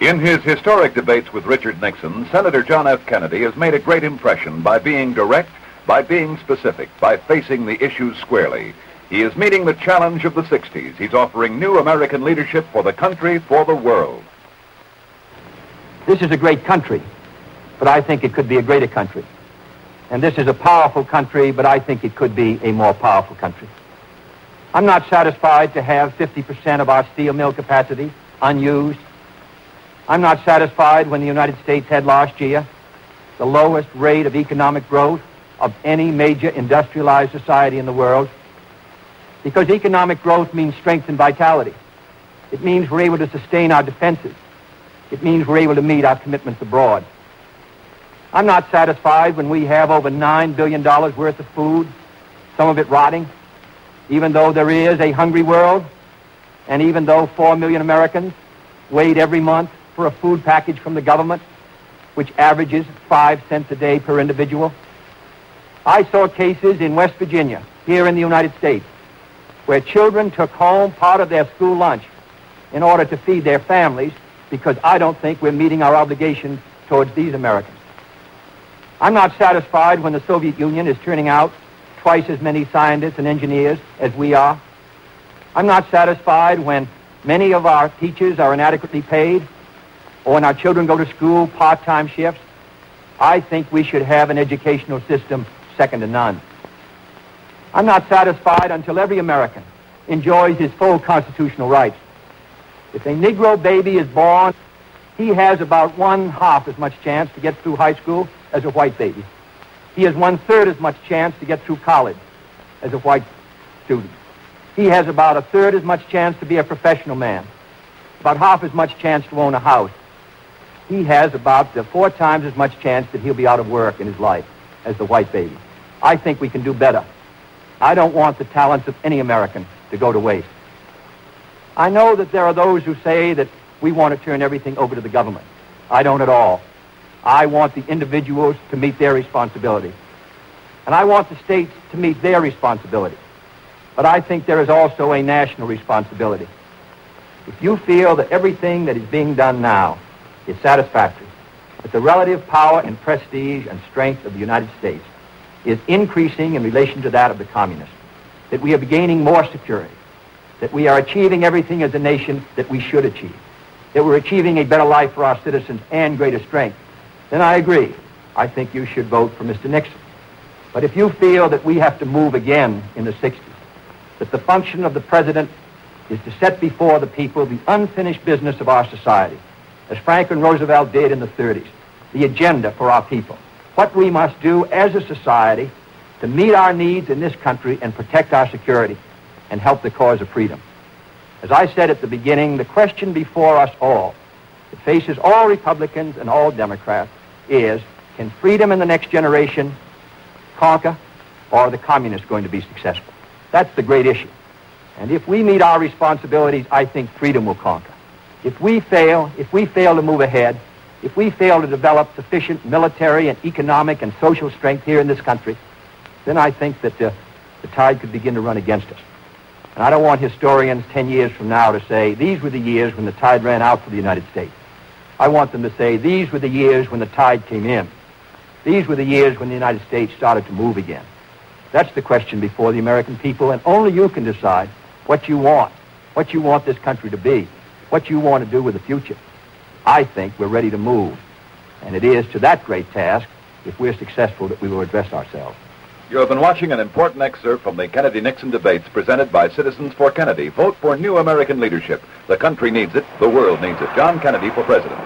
In his historic debates with Richard Nixon, Senator John F. Kennedy has made a great impression by being direct, by being specific, by facing the issues squarely. He is meeting the challenge of the 60s. He's offering new American leadership for the country, for the world. This is a great country, but I think it could be a greater country. And this is a powerful country, but I think it could be a more powerful country. I'm not satisfied to have 50% of our steel mill capacity unused. I'm not satisfied when the United States had last year the lowest rate of economic growth of any major industrialized society in the world, because economic growth means strength and vitality. It means we're able to sustain our defenses. It means we're able to meet our commitments abroad. I'm not satisfied when we have over $9 billion worth of food, some of it rotting, even though there is a hungry world, and even though 4 million Americans wait every month for a food package from the government, which averages 5 cents a day per individual. I saw cases in West Virginia, here in the United States, where children took home part of their school lunch in order to feed their families, because I don't think we're meeting our obligations towards these Americans. I'm not satisfied when the Soviet Union is turning out twice as many scientists and engineers as we are. I'm not satisfied when many of our teachers are inadequately paid, or when our children go to school part-time shifts. I think we should have an educational system second to none. I'm not satisfied until every American enjoys his full constitutional rights. If a Negro baby is born, he has about 1/2 as much chance to get through high school as a white baby. He has 1/3 as much chance to get through college as a white student. He has about 1/3 as much chance to be a professional man, about 1/2 as much chance to own a house. He has about 4 times as much chance that he'll be out of work in his life as the white baby. I think we can do better. I don't want the talents of any American to go to waste. I know that there are those who say that we want to turn everything over to the government. I don't at all. I want the individuals to meet their responsibility. And I want the states to meet their responsibility. But I think there is also a national responsibility. If you feel that everything that is being done now is satisfactory, that the relative power and prestige and strength of the United States is increasing in relation to that of the communists, that we are gaining more security, that we are achieving everything as a nation that we should achieve, that we're achieving a better life for our citizens and greater strength, then I agree. I think you should vote for Mr. Nixon. But if you feel that we have to move again in the 60s, that the function of the president is to set before the people the unfinished business of our society, as Franklin Roosevelt did in the 30s, the agenda for our people, what we must do as a society to meet our needs in this country and protect our security and help the cause of freedom. As I said at the beginning, the question before us all, that faces all Republicans and all Democrats, is, can freedom in the next generation conquer, or are the communists going to be successful? That's the great issue. And if we meet our responsibilities, I think freedom will conquer. If we fail to move ahead, if we fail to develop sufficient military and economic and social strength here in this country, then I think that the tide could begin to run against us. And I don't want historians 10 years from now to say, these were the years when the tide ran out for the United States. I want them to say, these were the years when the tide came in. These were the years when the United States started to move again. That's the question before the American people, and only you can decide what you want this country to be, what you want to do with the future. I think we're ready to move, and it is to that great task, if we're successful, that we will address ourselves. You have been watching an important excerpt from the Kennedy-Nixon debates presented by Citizens for Kennedy. Vote for new American leadership. The country needs it. The world needs it. John Kennedy for president.